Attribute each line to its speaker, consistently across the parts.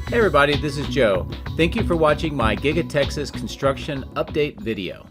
Speaker 1: Hey everybody, this is Joe. Thank you for watching my Giga Texas construction update video.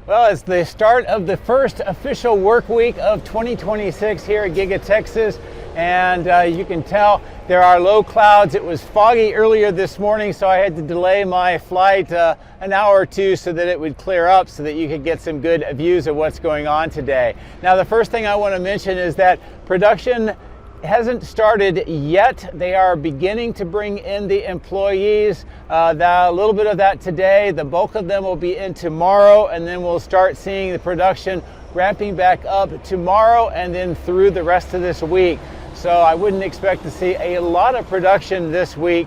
Speaker 2: Well, it's the start of the first official work week of 2026 here at Giga Texas, and you can tell there are low clouds. It was foggy earlier this morning, so I had to delay my flight an hour or two so that it would clear up so that you could get some good views of what's going on today. Now, the first thing I want to mention is that production hasn't started yet. They are beginning to bring in the employees. A little bit of that today. The bulk of them will be in tomorrow, and then we'll start seeing the production ramping back up tomorrow and then through the rest of this week. So I wouldn't expect to see a lot of production this week.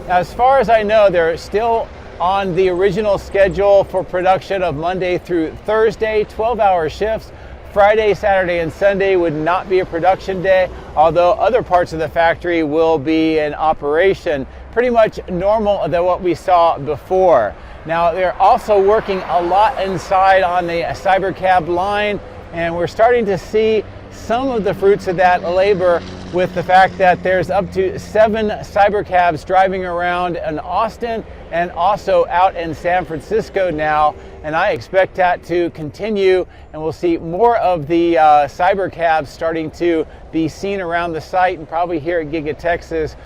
Speaker 2: As far as I know, they're still on the original schedule for production of Monday through Thursday, 12-hour shifts. Friday, Saturday, and Sunday would not be a production day, although other parts of the factory will be in operation pretty much normal than what we saw before. Now, they're also working a lot inside on the Cybercab line, and we're starting to see some of the fruits of that labor with the fact that there's up to 7 Cybercabs driving around in Austin and also out in San Francisco now, and I expect that to continue, and we'll see more of the Cybercabs starting to be seen around the site and probably here at Giga Texas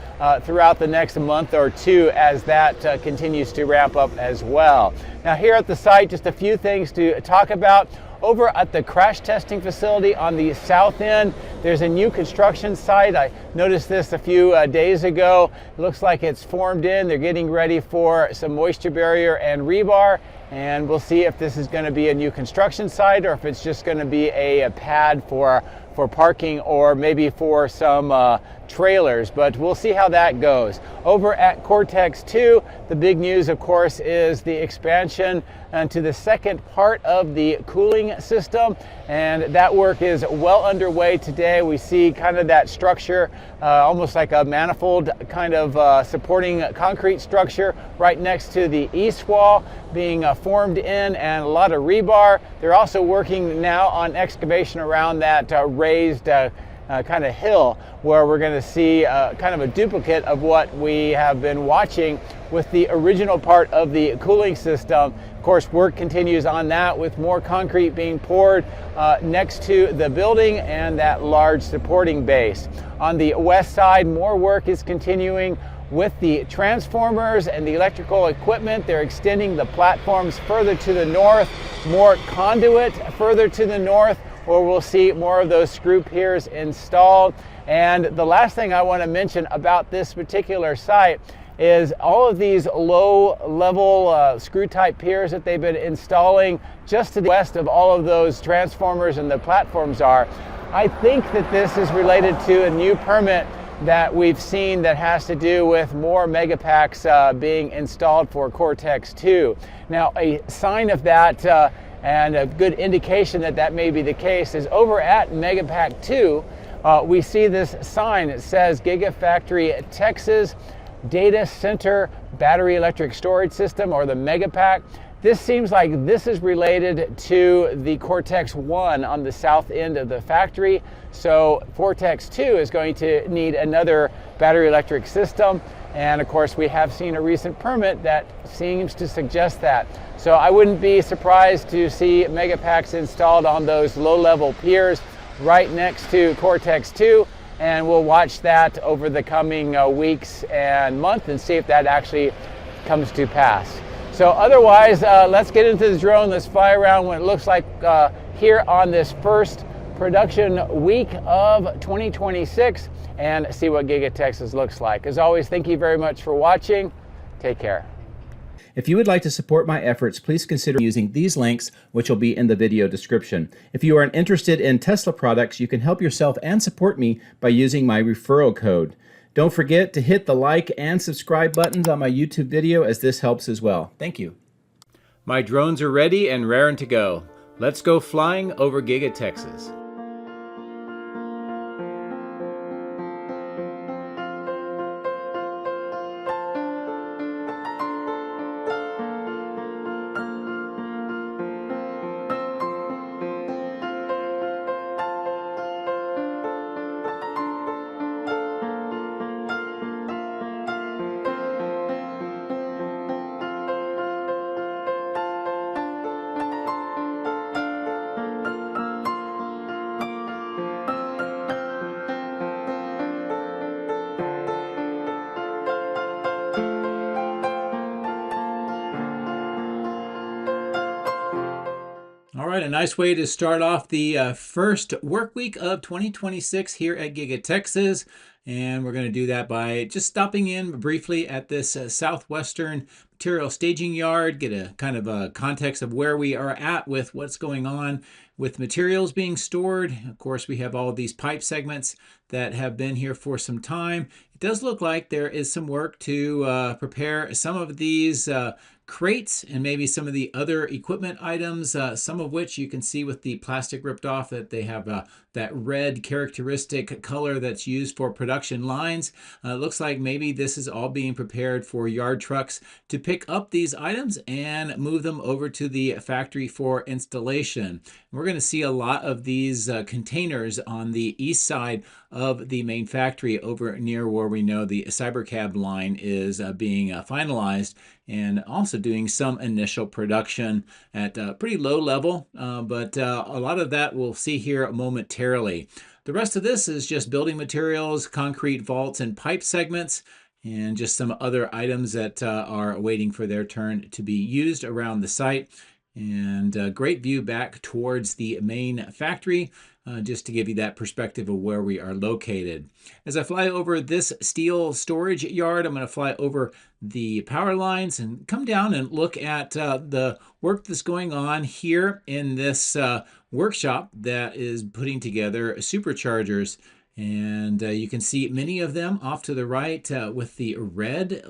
Speaker 2: throughout the next month or two as that continues to ramp up as well. Now, here at the site, just a few things to talk about. Over at the crash testing facility on the south end, there's a new construction site. I noticed this a few days ago. It looks like it's formed in. They're getting ready for some moisture barrier and rebar, and we'll see if this is going to be a new construction site or if it's just going to be a pad for parking or maybe for some trailers, but we'll see how that goes. Over at Cortex 2, the big news, of course, is the expansion to the second part of the cooling system, and that work is well underway today. We see kind of that structure, almost like a manifold kind of supporting concrete structure right next to the east wall being formed in, and a lot of rebar. They're also working now on excavation around that raised kind of hill where we're going to see kind of a duplicate of what we have been watching with the original part of the cooling system. Of course, work continues on that with more concrete being poured next to the building and that large supporting base. On the west side, more work is continuing with the transformers and the electrical equipment. They're extending the platforms further to the north, more conduit further to the north, where we'll see more of those screw piers installed. And the last thing I want to mention about this particular site is all of these low-level screw-type piers that they've been installing just to the west of all of those transformers and the platforms are. I think that this is related to a new permit that we've seen that has to do with more megapacks being installed for Cortex 2. Now, a sign of that and a good indication that that may be the case is over at Megapack 2, we see this sign. It says Gigafactory Texas Data Center Battery Electric Storage System, or the Megapack. This seems like this is related to the Cortex 1 on the south end of the factory. So Cortex 2 is going to need another battery electric system. And of course, we have seen a recent permit that seems to suggest that. So I wouldn't be surprised to see megapacks installed on those low-level piers right next to Cortex 2. And we'll watch that over the coming weeks and month and see if that actually comes to pass. So otherwise, let's get into the drone. Let's fly around what it looks like here on this first production week of 2026 and see what Giga Texas looks like. As always, thank you very much for watching. Take care.
Speaker 1: If you would like to support my efforts, please consider using these links, which will be in the video description. If you are interested in Tesla products, you can help yourself and support me by using my referral code. Don't forget to hit the like and subscribe buttons on my YouTube video, as this helps as well. Thank you. My drones are ready and raring to go. Let's go flying over Giga Texas. right, a nice way to start off the first work week of 2026 here at Giga Texas. And we're going to do that by just stopping in briefly at this southwestern material staging yard, get a kind of a context of where we are at with what's going on with materials being stored. Of course, we have all of these pipe segments that have been here for some time. It does look like there is some work to prepare some of these crates and maybe some of the other equipment items, some of which you can see with the plastic ripped off that they have that red characteristic color that's used for production lines. Looks like maybe this is all being prepared for yard trucks to pick up these items and move them over to the factory for installation. We're going to see a lot of these containers on the east side of the main factory over near where we know the Cybercab line is being finalized, and also doing some initial production at a pretty low level, but a lot of that we'll see here momentarily. The rest of this is just building materials, concrete vaults, and pipe segments, and just some other items that are waiting for their turn to be used around the site. And a great view back towards the main factory, just to give you that perspective of where we are located. As I fly over this steel storage yard, I'm going to fly over the power lines and come down and look at the work that's going on here in this workshop that is putting together superchargers. And you can see many of them off to the right with the red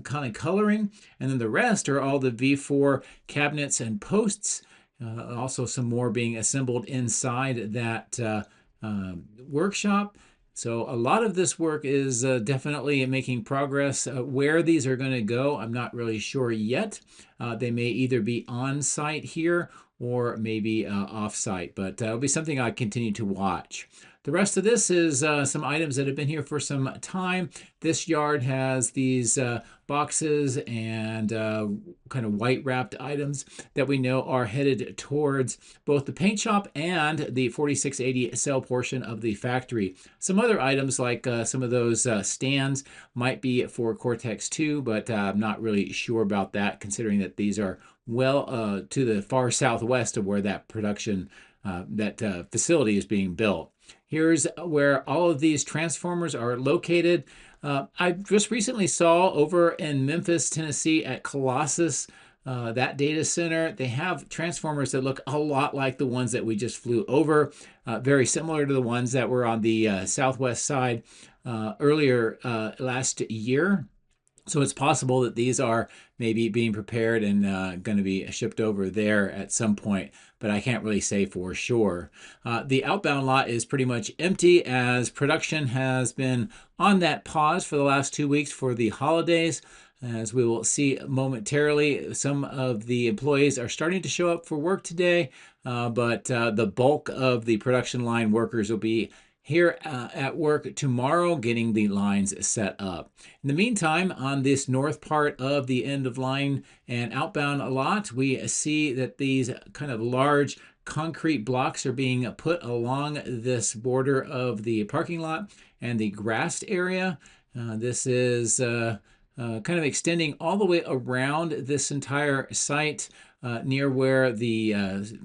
Speaker 1: kind of coloring. And then the rest are all the V4 cabinets and posts. Also some more being assembled inside that workshop. So a lot of this work is definitely making progress. Where these are going to go, I'm not really sure yet. They may either be on site here or maybe off site, but it'll be something I continue to watch. The rest of this is some items that have been here for some time. This yard has these boxes and kind of white wrapped items that we know are headed towards both the paint shop and the 4680 cell portion of the factory. Some other items like some of those stands might be for Cortex 2, but I'm not really sure about that, considering that these are well to the far southwest of where that production facility is being built. Here's where all of these transformers are located. I just recently saw over in Memphis, Tennessee at Colossus, that data center, they have transformers that look a lot like the ones that we just flew over, very similar to the ones that were on the southwest side earlier last year. So it's possible that these are maybe being prepared and going to be shipped over there at some point, but I can't really say for sure. The outbound lot is pretty much empty as production has been on that pause for the last 2 weeks for the holidays. As we will see momentarily, some of the employees are starting to show up for work today, but the bulk of the production line workers will be here at work tomorrow, getting the lines set up. In the meantime, on this north part of the end of line and outbound lot, we see that these kind of large concrete blocks are being put along this border of the parking lot and the grassed area. This is kind of extending all the way around this entire site, near where the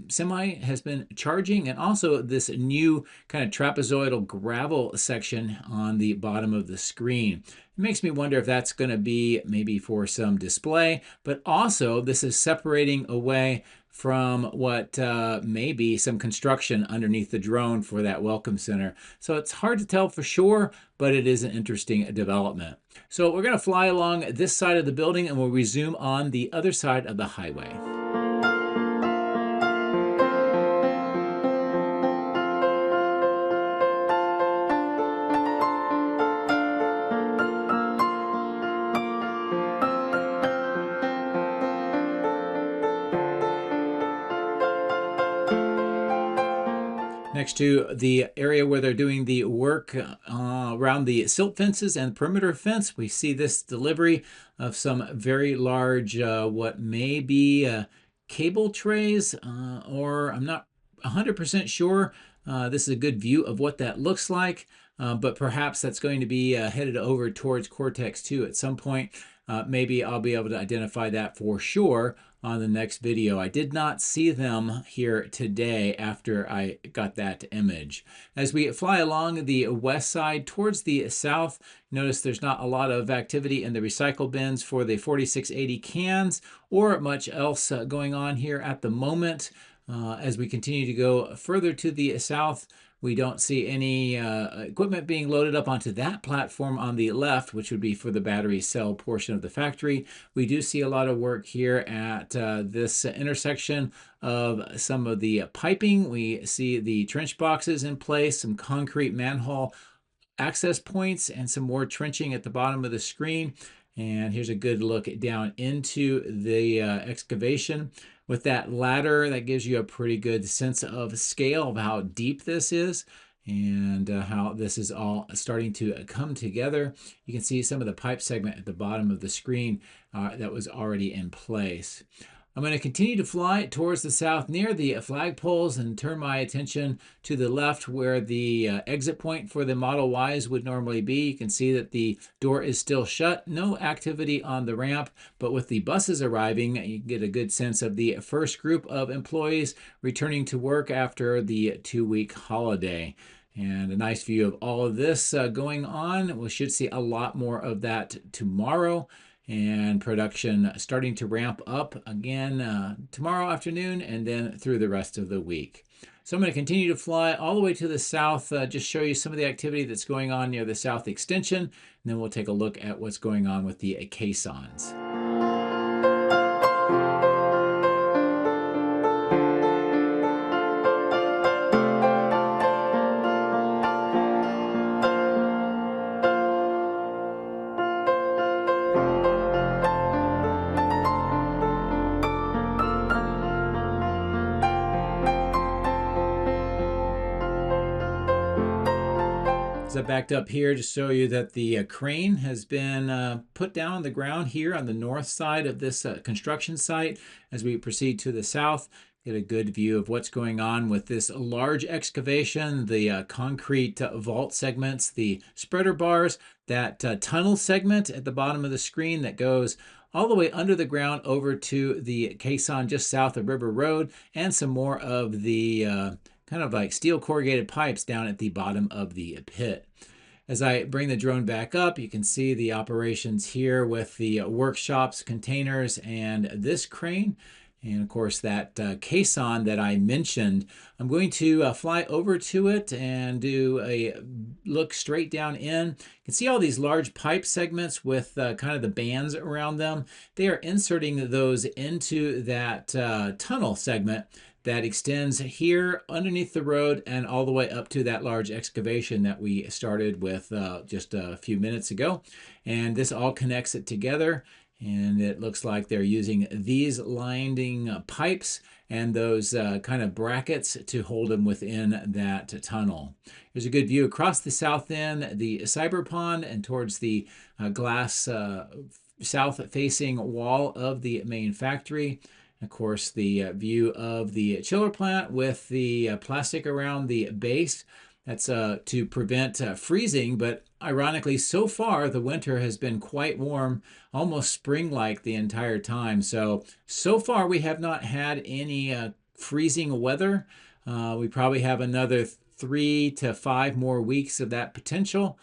Speaker 1: semi has been charging, and also this new kind of trapezoidal gravel section on the bottom of the screen. It makes me wonder if that's going to be maybe for some display, but also this is separating away from what may be some construction underneath the drone for that welcome center. So it's hard to tell for sure, but it is an interesting development. So we're going to fly along this side of the building and we'll resume on the other side of the highway. Next to the area where they're doing the work around the silt fences and perimeter fence, we see this delivery of some very large, what may be cable trays, or I'm not 100% sure. This is a good view of what that looks like. but perhaps that's going to be headed over towards Cortex 2 at some point. Maybe I'll be able to identify that for sure on the next video. I did not see them here today after I got that image. As we fly along the west side towards the south, notice there's not a lot of activity in the recycle bins for the 4680 cans or much else going on here at the moment. As we continue to go further to the south, we don't see any equipment being loaded up onto that platform on the left, which would be for the battery cell portion of the factory. We do see a lot of work here at this intersection of some of the piping. We see the trench boxes in place, some concrete manhole access points, and some more trenching at the bottom of the screen. And here's a good look down into the excavation. With that ladder, that gives you a pretty good sense of scale of how deep this is and how this is all starting to come together. You can see some of the pipe segment at the bottom of the screen that was already in place. I'm going to continue to fly towards the south near the flagpoles and turn my attention to the left where the exit point for the Model Ys would normally be. You can see that the door is still shut. No activity on the ramp, but with the buses arriving, you can get a good sense of the first group of employees returning to work after the 2-week holiday. And a nice view of all of this going on. We should see a lot more of that tomorrow. And production starting to ramp up again tomorrow afternoon and then through the rest of the week. So I'm going to continue to fly all the way to the south, just show you some of the activity that's going on near the south extension, and then we'll take a look at what's going on with the caissons. As I backed up here to show you that the crane has been put down on the ground here on the north side of this construction site. As we proceed to the south, get a good view of what's going on with this large excavation, the concrete vault segments, the spreader bars, that tunnel segment at the bottom of the screen that goes all the way under the ground over to the caisson just south of River Road, and some more of the kind of like steel corrugated pipes down at the bottom of the pit. As I bring the drone back up, you can see the operations here with the workshops, containers, and this crane. And of course that caisson that I mentioned, I'm going to fly over to it and do a look straight down in. You can see all these large pipe segments with kind of the bands around them. They are inserting those into that tunnel segment that extends here underneath the road and all the way up to that large excavation that we started with just a few minutes ago. And this all connects it together. And it looks like they're using these lining pipes and those kind of brackets to hold them within that tunnel. Here's a good view across the south end, the cyber pond, and towards the glass south-facing wall of the main factory. Of course, the view of the chiller plant with the plastic around the base. That's to prevent freezing, but ironically, so far the winter has been quite warm, almost spring-like the entire time. So far we have not had any freezing weather. We probably have another 3 to 5 more weeks of that potential.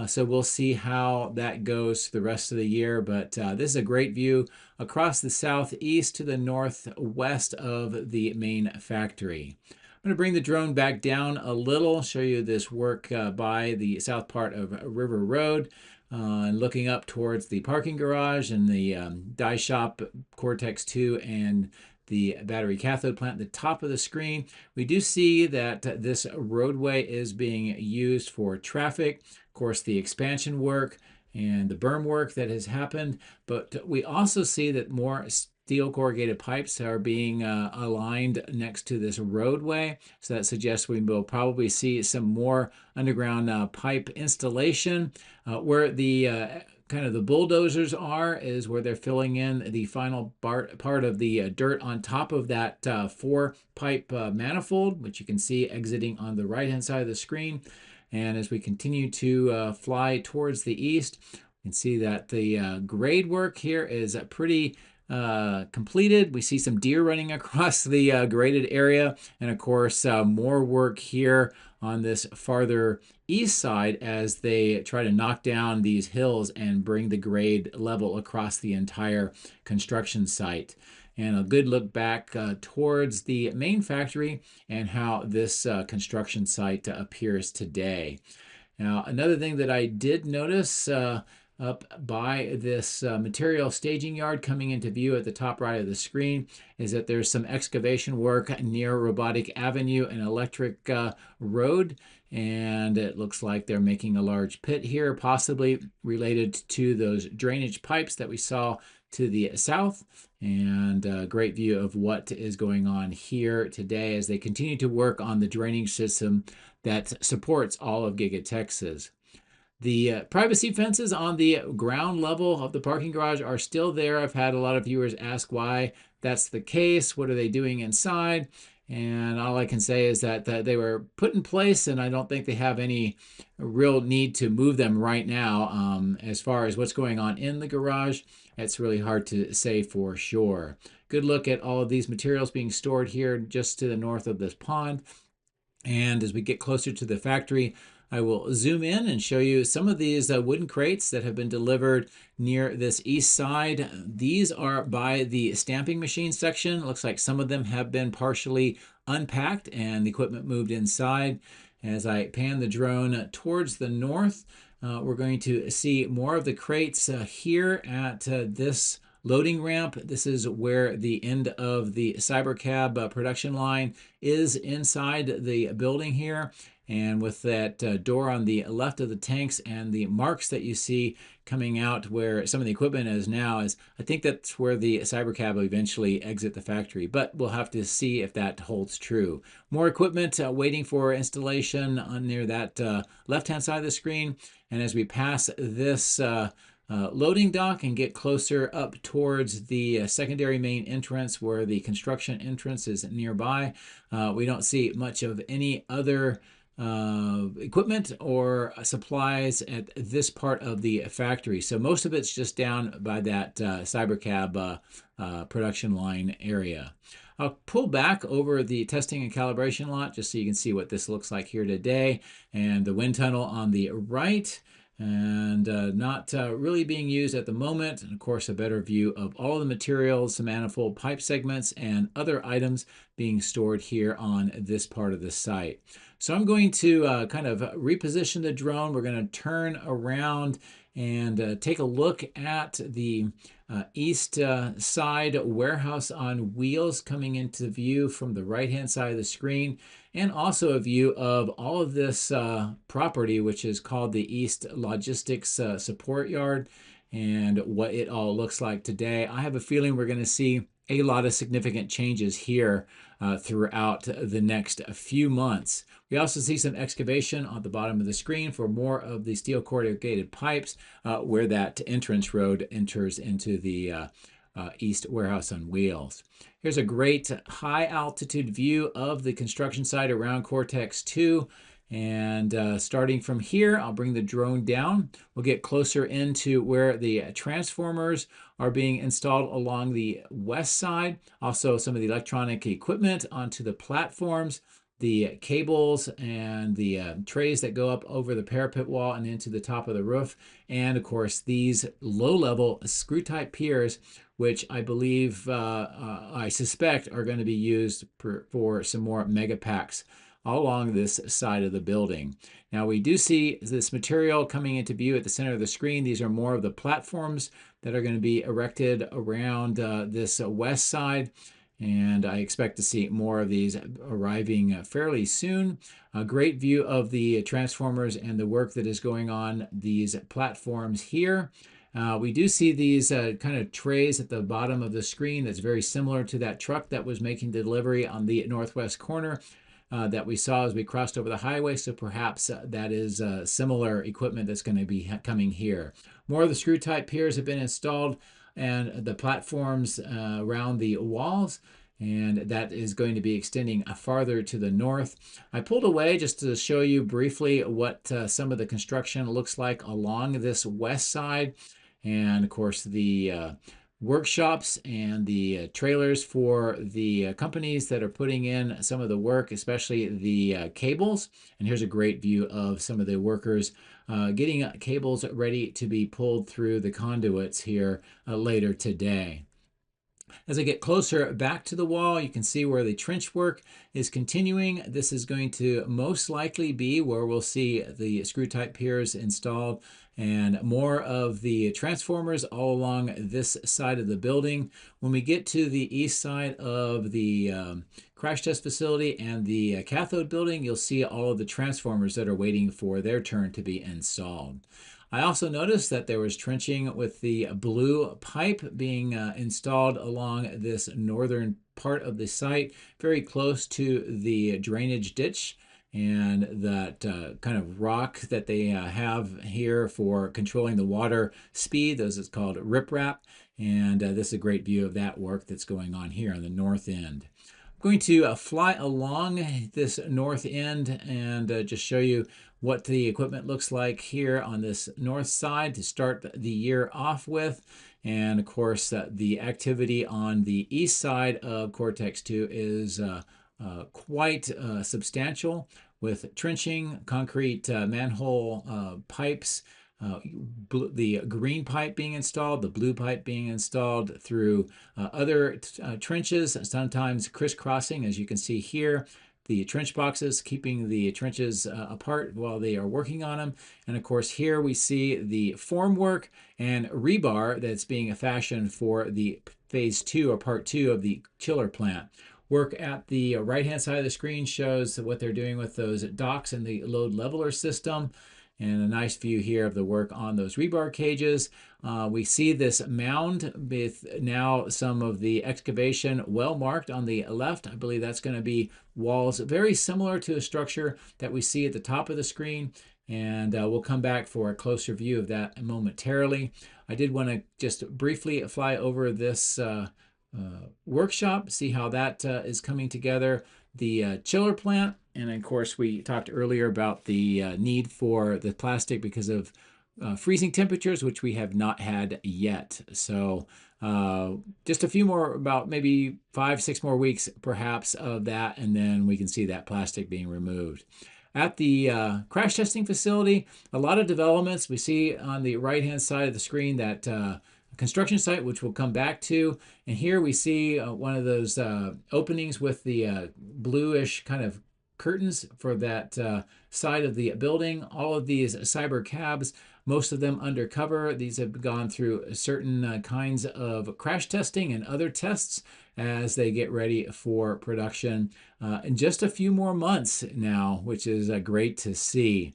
Speaker 1: So we'll see how that goes the rest of the year. But this is a great view across the southeast to the northwest of the main factory. I'm going to bring the drone back down a little, show you this work by the south part of River Road, and looking up towards the parking garage and the die shop, Cortex 2, and the battery cathode plant at the top of the screen. We do see that this roadway is being used for traffic. Of course, the expansion work and the berm work that has happened, but we also see that more steel corrugated pipes are being aligned next to this roadway. So that suggests we will probably see some more underground pipe installation. Where the kind of the bulldozers are is where they're filling in the final part of the dirt on top of that 4-pipe manifold, which you can see exiting on the right-hand side of the screen. And as we continue to fly towards the east, you can see that the grade work here is pretty completed. We see some deer running across the graded area, and of course more work here on this farther east side as they try to knock down these hills and bring the grade level across the entire construction site. And a good look back towards the main factory and how this construction site appears today. Now, another thing that I did notice up by this material staging yard coming into view at the top right of the screen is that there's some excavation work near Robotic Avenue and Electric Road, and it looks like they're making a large pit here, possibly related to those drainage pipes that we saw to the south. And a great view of what is going on here today as they continue to work on the drainage system that supports all of Giga Texas. The privacy fences on the ground level of the parking garage are still there. I've had a lot of viewers ask why that's the case. What are they doing inside? And all I can say is that they were put in place, and I don't think they have any real need to move them right now. As far as what's going on in the garage, it's really hard to say for sure. Good look at all of these materials being stored here just to the north of this pond. And as we get closer to the factory, I will zoom in and show you some of these wooden crates that have been delivered near this east side. These are by the stamping machine section. It looks like some of them have been partially unpacked and the equipment moved inside. As I pan the drone towards the north, we're going to see more of the crates here at this loading ramp. This is where the end of the Cybercab production line is inside the building here. And with that door on the left of the tanks and the marks that you see coming out where some of the equipment is now, I think that's where the Cybercab will eventually exit the factory, but we'll have to see if that holds true. More equipment waiting for installation near that left-hand side of the screen. And as we pass this loading dock and get closer up towards the secondary main entrance where the construction entrance is nearby, we don't see much of any other equipment or supplies at this part of the factory. So most of it's just down by that Cybercab production line area. I'll pull back over the testing and calibration lot just so you can see what this looks like here today, and the wind tunnel on the right, and not really being used at the moment. And of course, a better view of all the materials, the manifold pipe segments, and other items being stored here on this part of the site. So I'm going to kind of reposition the drone. We're going to turn around and take a look at the east side warehouse on wheels coming into view from the right-hand side of the screen, and also a view of all of this property, which is called the East Logistics Support Yard, and what it all looks like today. I have a feeling we're going to see a lot of significant changes here throughout the next few months. We also see some excavation on the bottom of the screen for more of the steel corrugated pipes where that entrance road enters into the East Warehouse on Wheels. Here's a great high altitude view of the construction site around Cortex 2. And starting from here, I'll bring the drone down. We'll get closer into where the transformers are being installed along the west side. Also, some of the electronic equipment onto the platforms, the cables and the trays that go up over the parapet wall and into the top of the roof. And of course, these low-level screw-type piers, which I believe, I suspect, are going to be used for some more mega packs all along this side of the building. Now we do see this material coming into view at the center of the screen. These are more of the platforms that are going to be erected around this west side, and I expect to see more of these arriving fairly soon. A great view of the transformers and the work that is going on these platforms here. We do see these kind of trays at the bottom of the screen that's very similar to that truck that was making delivery on the northwest corner that we saw as we crossed over the highway. So perhaps that is similar equipment that's going to be coming here. More of the screw type piers have been installed and the platforms around the walls. and that is going to be extending farther to the north. I pulled away just to show you briefly what some of the construction looks like along this west side, and of course the workshops and the trailers for the companies that are putting in some of the work, especially the cables. And here's a great view of some of the workers getting cables ready to be pulled through the conduits here later today. As I get closer back to the wall, you can see where the trench work is continuing. This is going to most likely be where we'll see the screw type piers installed and more of the transformers all along this side of the building. When we get to the east side of the crash test facility and the cathode building, you'll see all of the transformers that are waiting for their turn to be installed. I also noticed that there was trenching with the blue pipe being installed along this northern part of the site, very close to the drainage ditch, and that kind of rock that they have here for controlling the water speed. Those is called riprap, and this is a great view of that work that's going on here on the north end. I'm going to fly along this north end and just show you what the equipment looks like here on this north side to start the year off with. And of course, the activity on the east side of Cortex 2 is quite substantial, with trenching, concrete manhole pipes, the green pipe being installed, the blue pipe being installed through other trenches, sometimes crisscrossing, as you can see here. The trench boxes, keeping the trenches apart while they are working on them. And of course, here we see the formwork and rebar that's being fashioned for the phase 2 or part 2 of the chiller plant. Work at the right-hand side of the screen shows what they're doing with those docks and the load leveler system. And a nice view here of the work on those rebar cages. We see this mound with now some of the excavation well marked on the left. I believe that's going to be walls very similar to a structure that we see at the top of the screen. And we'll come back for a closer view of that momentarily. I did want to just briefly fly over this workshop, see how that is coming together. The chiller plant, and of course we talked earlier about the need for the plastic because of freezing temperatures, which we have not had yet. So just a few more, about maybe 5-6 more weeks perhaps of that, and then we can see that plastic being removed. At the crash testing facility, a lot of developments. We see on the right-hand side of the screen that construction site, which we'll come back to. And here we see one of those openings with the bluish kind of curtains for that side of the building. All of these Cybercabs, most of them undercover. These have gone through certain kinds of crash testing and other tests as they get ready for production in just a few more months now, which is great to see.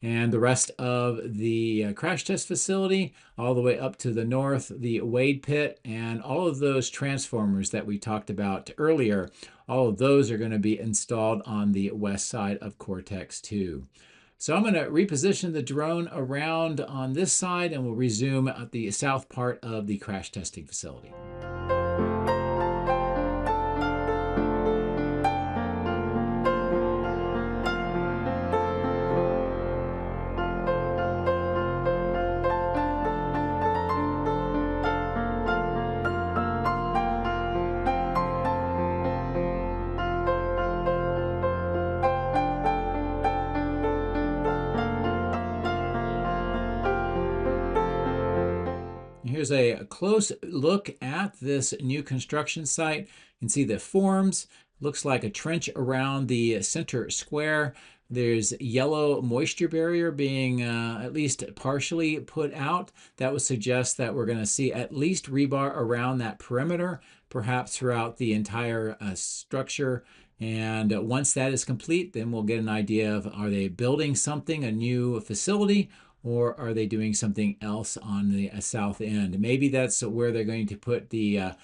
Speaker 1: And the rest of the crash test facility, all the way up to the north, the Wade pit, and all of those transformers that we talked about earlier, all of those are going to be installed on the west side of Cortex 2. So I'm going to reposition the drone around on this side, and we'll resume at the south part of the crash testing facility. Here's a close look at this new construction site. You can see the forms. Looks like a trench around the center square. There's yellow moisture barrier being at least partially put out. That would suggest that we're going to see at least rebar around that perimeter, perhaps throughout the entire structure. And once that is complete, then we'll get an idea of, are they building something, a new facility, or are they doing something else on the south end? Maybe that's where they're going to put the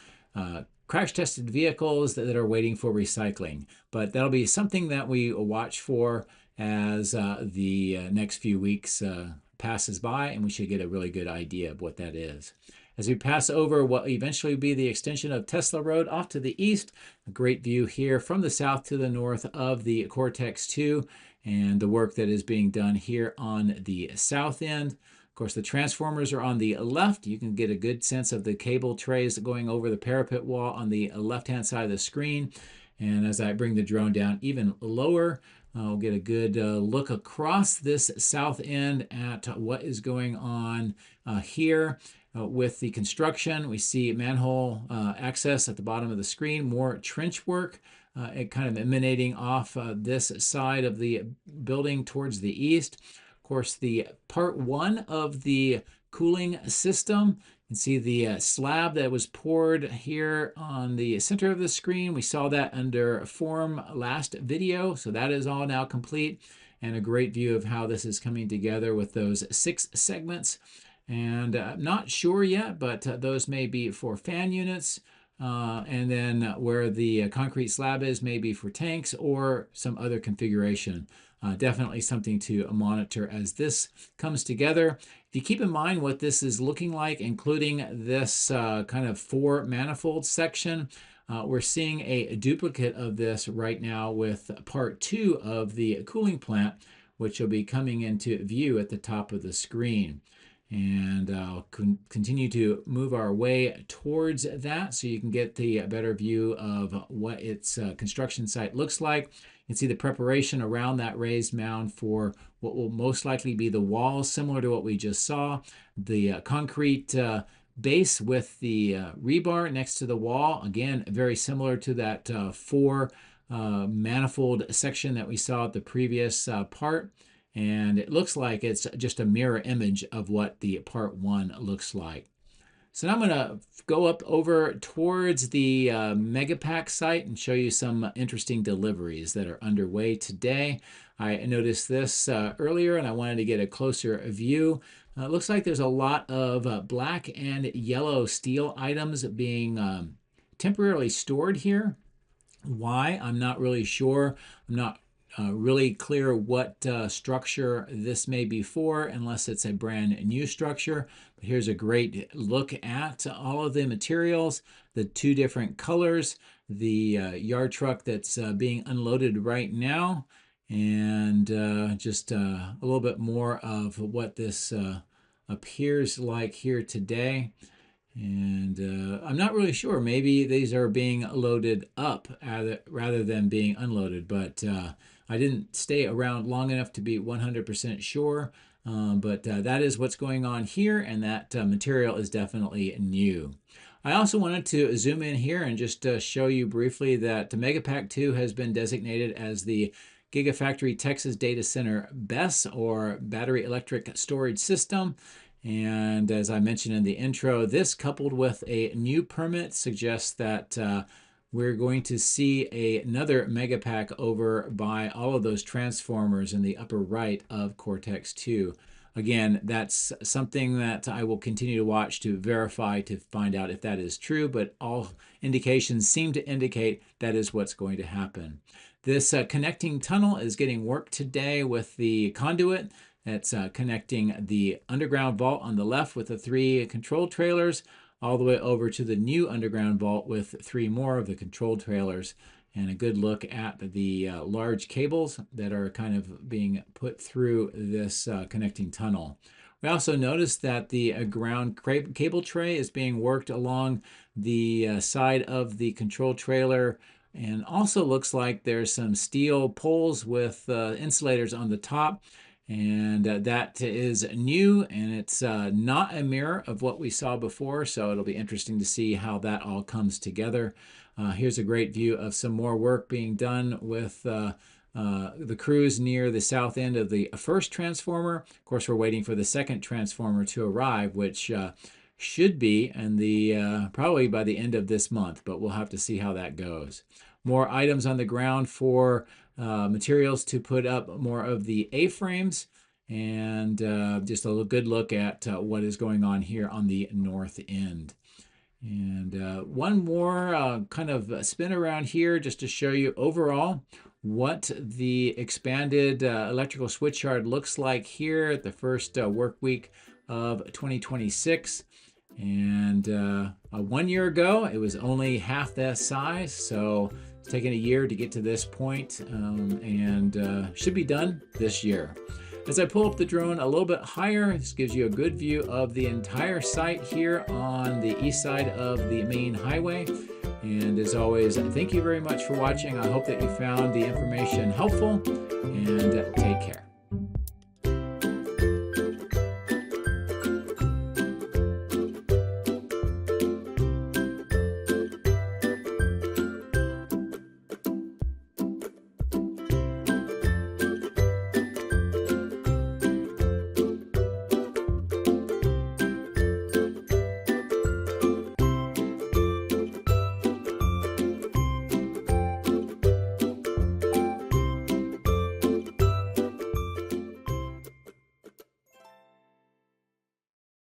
Speaker 1: crash tested vehicles that are waiting for recycling. But that'll be something that we watch for as the next few weeks passes by, and we should get a really good idea of what that is. As we pass over what will eventually be the extension of Tesla Road off to the east, a great view here from the south to the north of the Cortex 2 and the work that is being done here on the south end. Of course, the transformers are on the left. You can get a good sense of the cable trays going over the parapet wall on the left-hand side of the screen. And as I bring the drone down even lower, we'll get a good look across this south end at what is going on here with the construction. We see manhole access at the bottom of the screen, more trench work it kind of emanating off this side of the building towards the east. Of course, the part one of the cooling system. You can see the slab that was poured here on the center of the screen. We saw that under form last video, so that is all now complete, and a great view of how this is coming together with those 6 segments. And not sure yet, but those may be for fan units, and then where the concrete slab is may be for tanks or some other configuration. Definitely something to monitor as this comes together. If you keep in mind what this is looking like, including this kind of 4 manifold section, we're seeing a duplicate of this right now with part 2 of the cooling plant, which will be coming into view at the top of the screen. And I'll continue to move our way towards that so you can get the better view of what its construction site looks like. You can see the preparation around that raised mound for what will most likely be the walls, similar to what we just saw. The concrete base with the rebar next to the wall, again, very similar to that 4 manifold section that we saw at the previous part. And it looks like it's just a mirror image of what the part 1 looks like. So now I'm going to go up over towards the Megapack site and show you some interesting deliveries that are underway today. I noticed this earlier and I wanted to get a closer view. It looks like there's a lot of black and yellow steel items being temporarily stored here. Why? I'm not really sure. I'm not really clear what structure this may be for, unless it's a brand new structure. But here's a great look at all of the materials, the 2 different colors, the yard truck that's being unloaded right now, and just a little bit more of what this appears like here today. And I'm not really sure. Maybe these are being loaded up rather than being unloaded, but I didn't stay around long enough to be 100% sure. But that is what's going on here, and that material is definitely new. I also wanted to zoom in here and just show you briefly that the Megapack 2 has been designated as the Gigafactory Texas Data Center BESS, or Battery Electric Storage System. And as I mentioned in the intro, this coupled with a new permit suggests that we're going to see another Megapack over by all of those transformers in the upper right of Cortex 2. Again, that's something that I will continue to watch to verify to find out if that is true, but all indications seem to indicate that is what's going to happen. This connecting tunnel is getting work today with the conduit. That's connecting the underground vault on the left with the 3 control trailers all the way over to the new underground vault with 3 more of the control trailers, and a good look at the large cables that are kind of being put through this connecting tunnel. We also noticed that the ground cable tray is being worked along the side of the control trailer, and also looks like there's some steel poles with insulators on the top. And that is new, and it's not a mirror of what we saw before, so it'll be interesting to see how that all comes together. Here's a great view of some more work being done with the crews near the south end of the first transformer. Of course, we're waiting for the second transformer to arrive, which should be in the probably by the end of this month, but we'll have to see how that goes. More items on the ground for materials to put up more of the A-frames, and just a good look at what is going on here on the north end. And one more kind of spin around here just to show you overall what the expanded electrical switch yard looks like here at the first work week of 2026. And 1 year ago, it was only half that size. So it's taken a year to get to this point, and should be done this year. As I pull up the drone a little bit higher, this gives you a good view of the entire site here on the east side of the main highway. And as always, thank you very much for watching. I hope that you found the information helpful, and take care.